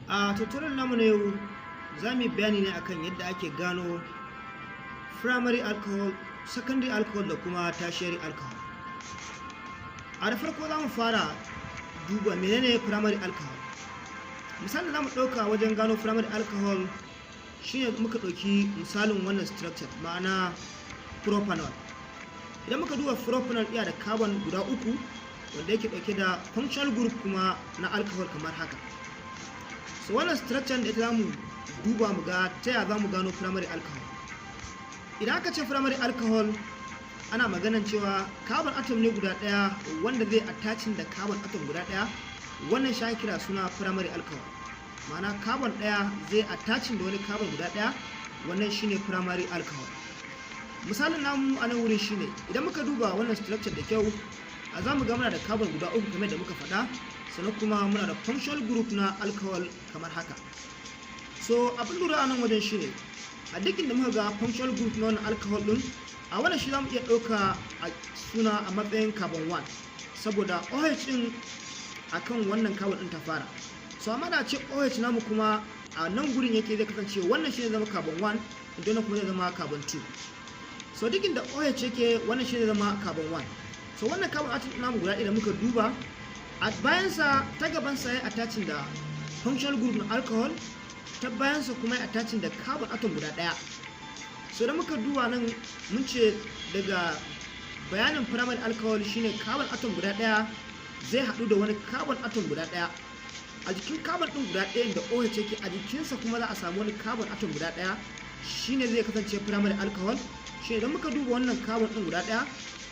A tutorial namu na yau za mu yi bayani ne akan yadda ake gano primary alcohol, secondary alcohol da kuma tertiary alcohol. A da farko za mu fara duba menene primary alcohol. Misalin da za mu ɗauka wajen gano primary alcohol shine muka ɗauki misalin wannan structure, ma'ana propanol. Idan muka duba propanol iya da carbon guda uku wanda yake ɗauke da functional group kuma na alcohol kamar haka. So wannan structure da ita za mu duba mu ga ta yaya za mu gano primary alcohol. Idan aka ce primary alcohol ana maganan cewa carbon atom ne guda ɗaya wanda zai attaching da carbon atom guda ɗaya, wannan shi ake kira suna primary alcohol. Ma'ana carbon ɗaya zai attaching da wani carbon guda ɗaya, wannan shine primary alcohol. Misalin namu a nan wurin shine idan muka duba wannan structure da kyau, a za mu ga muna da carbon guda uku kamar da muka faɗa, sannan kuma muna da functional group na alcohol kamar haka. So abin lura a nan wajen shine a duk inda muka ga functional group na wannan alcohol din, a wannan shi za mu iya ɗauka a suna a matsayin carbon 1 saboda OH din akan wannan carbon din ta fara. So amma da ce OH namu kuma a nan gurin yake zai kasance wannan shi ne zama carbon 1, idan kuma zai zama carbon 2. So duk inda OH yake wannan shi ne zama carbon 1. So wannan carbon atom namu guda ɗaya da muka duba, a bayansa ta gabansa ya attaching da functional group na alcohol, ta bayansa kuma ya attaching da carbon atom guda ɗaya. So da muka duba nan mun ce daga bayanin primary alcohol shine carbon atom guda ɗaya zai haɗu da wani carbon atom guda ɗaya. A jikin carbon ɗin guda ɗayan da OH yake a jikinsa kuma za a samu wani carbon atom guda ɗaya, shine zai kasance primary alcohol. Shi idan muka duba wannan carbon ɗin guda ɗaya,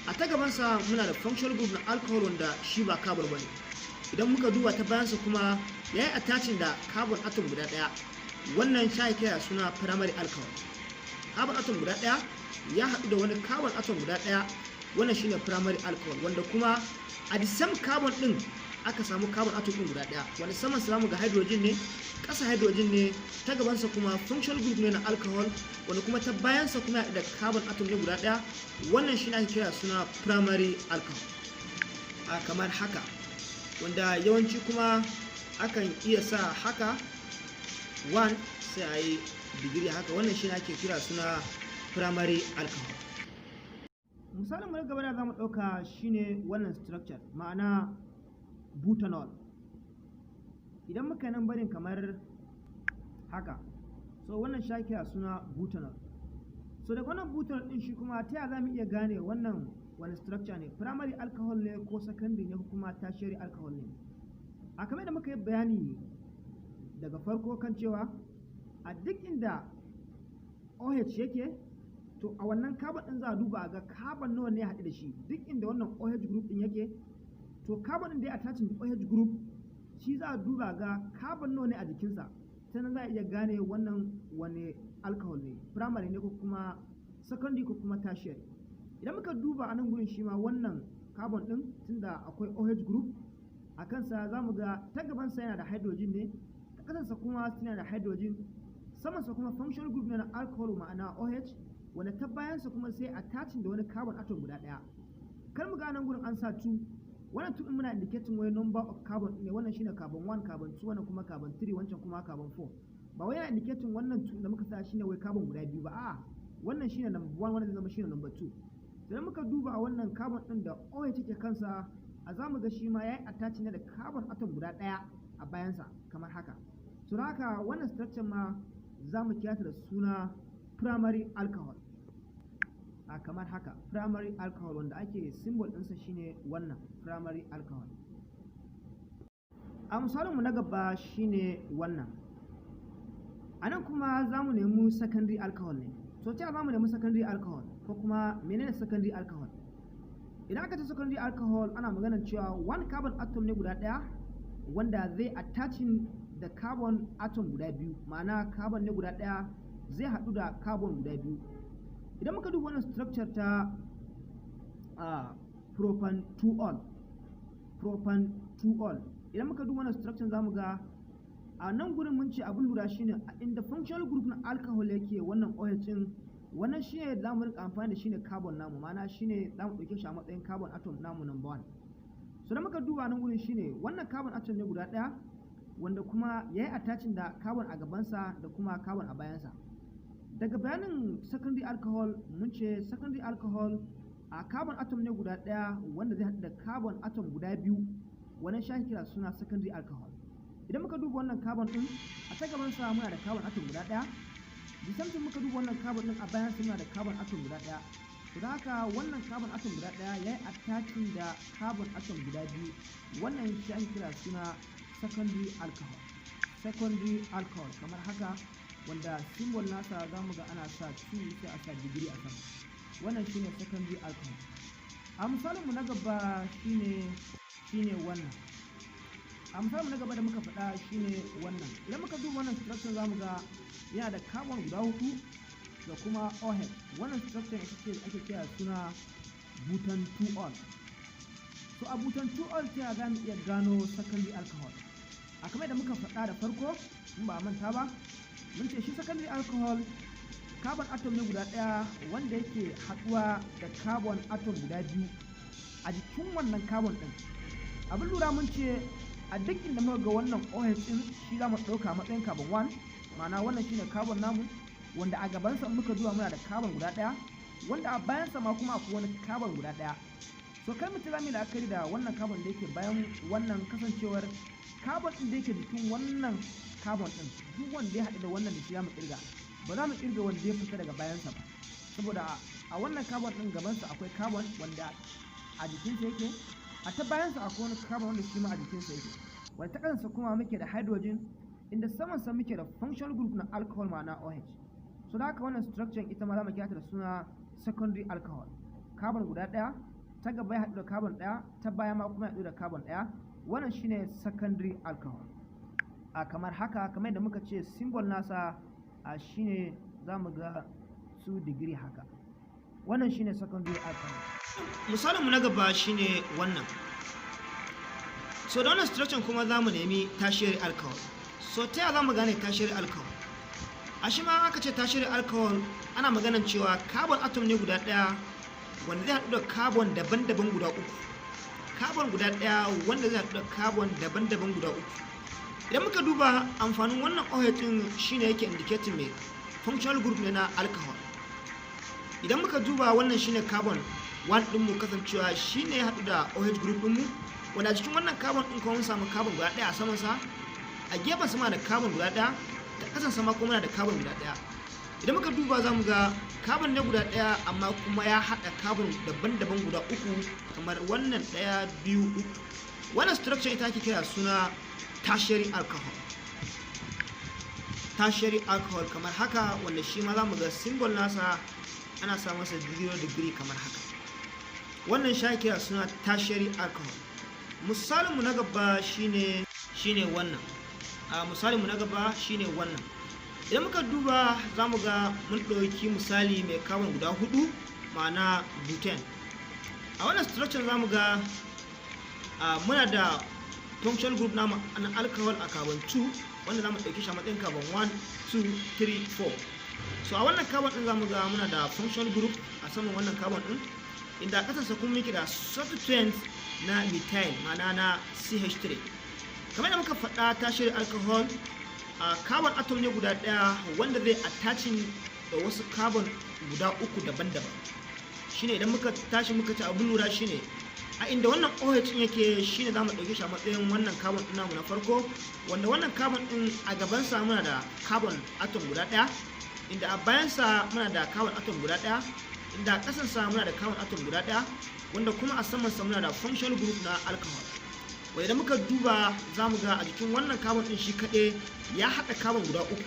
a ta gabansa muna da functional group na alcohol wanda shi ba carbon bane. Idan muka duba ta bayansa kuma ya yi attaching da carbon atom guda ɗaya, wannan shi kira suna primary alcohol. Carbon atom guda ɗaya ya haɗu da wani carbon atom guda ɗaya, wannan shine primary alcohol, wanda kuma a the same carbon ɗin aka samu carbon atom ɗin guda ɗaya, wanda saman sa zamu ga hydrogen ne, ƙasa hydrogen ne, ta gabansa kuma functional group ne na alcohol, wanda kuma ta bayansa kuma da carbon atom ne guda ɗaya, wannan shi ake kira suna primary alcohol. A kamar haka, wanda yawanci kuma akan iya sa haka 1 sai a yi digiri haka, wannan shi ake kira suna primary alcohol. Misalin mu na gaba da za mu ɗauka shine wannan structure, ma'ana butanol. Idan muka nan barin kamar haka, so wannan shi ake kira suna butanol. So daga wannan butanol din shi kuma ta yaya za mu iya gane wannan wani structure ne, primary alcohol ne ko secondary ne ko kuma tertiary alcohol ne. A kamar da muka yi bayani daga farko kan cewa a duk inda OH yake, to a wannan carbon din za a duba ga carbon nawa ne ya haɗu da shi. Duk inda wannan OH group din yake, to carbon din da ya attaching da OH group shi za a duba ga carbon nawa ne a jikinsa, sannan za a iya gane wannan wani alcohol ne, primary ne ko kuma secondary ko kuma tertiary. Idan muka duba a nan gurin shi ma wannan carbon din, tunda akwai OH group a kansa, za mu ga ta gabansa yana da hydrogen ne, ta kasansa kuma yana da hydrogen, samansa kuma functional group ne na alcohol ma'ana OH, wanda ta bayansa kuma sai attaching da wani carbon atom guda ɗaya. Kar mu ga nan gurin an sa 2, wannan 2 din muna indicating wani number of carbon ne, wannan shine carbon 1, carbon 2, wannan kuma carbon 3, wancan kuma carbon 4. Ba wai yana indicating wannan 2 da muka sa shine wai carbon guda biyu ba, a'a wannan shine number 1, wannan zai zama shine number 2. Sai muka duba a wannan carbon din da OH take kansa, a zamu ga shi ma yayi attaching da carbon atom guda ɗaya a bayansa kamar haka. So haka wannan structure ma zamu kira ta da suna primary alcohol. A kamar haka, primary alcohol, wanda ake symbol ɗinsa shine wannan primary alcohol. A misalinmu na gaba shine wannan. A nan kuma za mu nemi secondary alcohol ne. So ta za mu nemi secondary alcohol ko kuma menene secondary alcohol? Idan aka ce secondary alcohol ana maganar cewa one carbon atom ne guda ɗaya wanda zai attaching da carbon atom guda biyu, ma'ana carbon ne guda ɗaya zai haɗu da carbon guda biyu. Idan muka duba wannan structure ta propan-2-ol, idan muka duba wannan structure za mu ga a nan gurin mun ce abin lura shine a inda functional group na alcohol yake wannan OH din, wannan shine za mu rika amfani da shine carbon namu, ma'ana shine za mu ɗauke shi a matsayin carbon atom namu number 1. So da muka duba nan gurin shine wannan carbon atom ne guda ɗaya, wanda kuma ya yi attaching da carbon a gabansa da kuma carbon a bayansa. Daga bayanin secondary alcohol mun ce secondary alcohol a carbon atom ne guda ɗaya wanda zai haɗu da carbon atom guda biyu, wannan shi kira suna secondary alcohol. Idan muka duba wannan carbon ɗin a ta gabansa muna da carbon atom guda ɗaya, disamtin muka duba wannan carbon ɗin a bayansa muna da carbon atom guda ɗaya. To da haka wannan carbon atom guda ɗaya ya yi attaching da carbon atom guda biyu, wannan shi kira suna secondary alcohol. Secondary alcohol kamar haka, wanda symbol nasa za mu ga ana sa 2 sai a sa degree a sama. Wannan shine secondary alcohol. A misalin mu na gaba shine wannan. A misalin mu na gaba da muka faɗa shine wannan. Idan muka duba wannan structure za mu ga yana da carbon guda 4 da kuma OH. Wannan structure ake kira suna butan 2-ol. So a butan 2-ol ta za mu iya gano secondary alcohol. A kamar da muka faɗa da farko in ba a manta ba, mun ce shi secondary alcohol carbon atom ne guda ɗaya wanda yake haɗuwa da carbon atom guda biyu a jikin wannan carbon ɗin. Abin lura mun ce a duk inda muka ga wannan OH ɗin shi za mu ɗauka matsayin carbon 1, ma'ana wannan shine carbon namu, wanda a gabansa muka zuwa muna da carbon guda ɗaya, wanda a bayansa ma kuma akwai wani carbon guda ɗaya. So kar mu ci zamu la'akari da wannan carbon da yake bayan wannan, kasancewar carbon ɗin da yake jikin wannan carbon ɗin duk wanda ya haɗu da wannan da shi mu kirga, ba za mu kirga wanda ya fita daga bayansa ba, saboda a wannan carbon ɗin gabansa akwai carbon wanda a jikinsa yake, a ta bayansa akwai wani carbon wanda shi ma a jikinsa yake, wanda ta kansa kuma muke da hydrogen, inda samansa muke da functional group na alcohol ma'ana OH. So da haka wannan structure ita ma za mu kira ta da suna secondary alcohol. Carbon guda ɗaya, ta gaba ya haɗu da carbon ɗaya, ta baya ma kuma ya haɗu da carbon ɗaya. Wannan shine secondary alcohol. A kamar haka, kamar yadda muka ce symbol nasa a shine za mu ga 2 degree haka. Wannan shine secondary alcohol. Misalinmu na gaba shine wannan. So da wannan structure kuma za mu nemi tertiary alcohol. So ta yaya za mu gane tertiary alcohol? A shi ma aka ce tertiary alcohol ana maganan cewa carbon atom ne guda ɗaya wanda zai haɗu da carbon daban-daban guda uku. Carbon guda ɗaya wanda zai haɗu da carbon daban-daban guda uku. Idan muka duba amfanin wannan OH ɗin shine yake indicating mai functional group ne na alcohol. Idan muka duba wannan shine carbon 1 ɗinmu, kasancewa shine ya haɗu da OH group ɗinmu, wanda a cikin wannan carbon ɗin kuma mun samu carbon guda ɗaya a samansa, a gefen sama da carbon guda ɗaya, da ƙasan sama kuma muna da carbon guda ɗaya. Idan muka duba za mu ga carbon ne guda ɗaya amma kuma ya haɗa carbon daban-daban guda uku, kamar wannan 1, 2, 3. Wannan structure ita ake kira suna tertiary alcohol. Tertiary alcohol kamar haka, wanda shi ma za mu ga symbol nasa ana sa masa degree kamar haka. Wannan shi ake kira suna tertiary alcohol. Misalinmu na gaba shine wannan. Misalinmu na gaba shine wannan. Idan muka duba za mu ga mun ɗauki misali mai carbon guda 4 ma'ana butane. A wannan structure za mu ga muna da functional group na alcohol a carbon 2 wanda za mu ɗauki shi a matsayin carbon 1, 2, 3, 4. So a wannan carbon ɗin za mu ga muna da functional group a saman wannan carbon ɗin, inda a ƙasarsa kuma muke da substituent na methyl ma'ana na CH3. Kamar da muka faɗa, tertiary alcohol carbon atom ne guda ɗaya wanda zai attaching da wasu carbon guda uku daban-daban. Shine idan muka tashi muka ci abin lura shine a inda wannan OH ɗin yake shine za mu ɗauke shi a matsayin wannan carbon ɗin namu na farko, wanda wannan carbon ɗin a gabansa muna da carbon atom guda ɗaya, inda a bayansa muna da carbon atom guda ɗaya, inda a ƙasansa muna da carbon atom guda ɗaya, wanda kuma a samansa muna da functional group na alcohol. Wai idan muka duba za mu ga a jikin wannan carbon ɗin shi kaɗai ya haɗa carbon guda uku,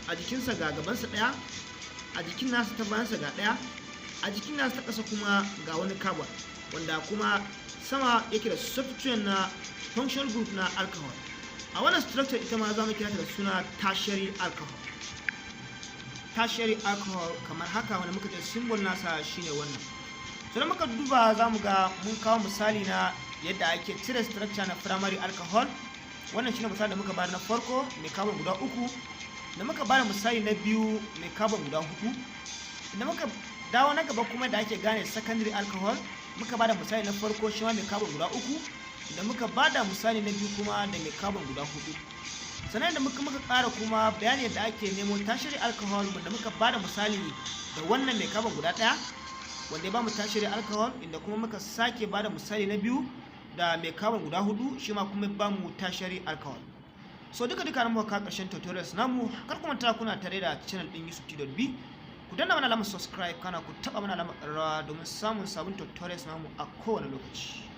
a jikinsa ga gabansa ɗaya, a jikin nasa ta bayansa ga ɗaya, a jikin nasa ta ƙasa kuma ga wani carbon, wanda kuma sama yake da substituent na functional group na alcohol. A wannan structure ita ma za mu kira ta da suna tertiary alcohol. Tertiary alcohol kamar haka, wanda muka ce symbol nasa shine wannan. So da muka duba za mu ga mun kawo misali na yadda ake cire structure na primary alcohol. Wannan shine misali da muka bayar na farko mai carbon guda 3, da muka bayar misali na biyu mai carbon guda 4. Da muka dawo na gaba kuma da ake gane secondary alcohol, muka bada misali na farko shi ma mai carbon guda 3, da muka bada misali na biyu kuma da mai carbon guda 4. sannan da muka ƙara kuma bayani yadda ake nemo tertiary alcohol da muka bada misali da wannan mai carbon guda ɗaya wanda ya bamu tertiary alcohol, inda kuma muka sake bada misali na biyu da mai carbon guda 4 shi ma kuma ya bamu tertiary alcohol. So duka na muka kawo ƙarshen tutorials namu. Kar ku manta kuna tare da channel din yusuf.b, ku danna mana alamar subscribe kana ku taba mana alamar ƙararrawa domin samun sabon tutorials namu a kowane lokaci.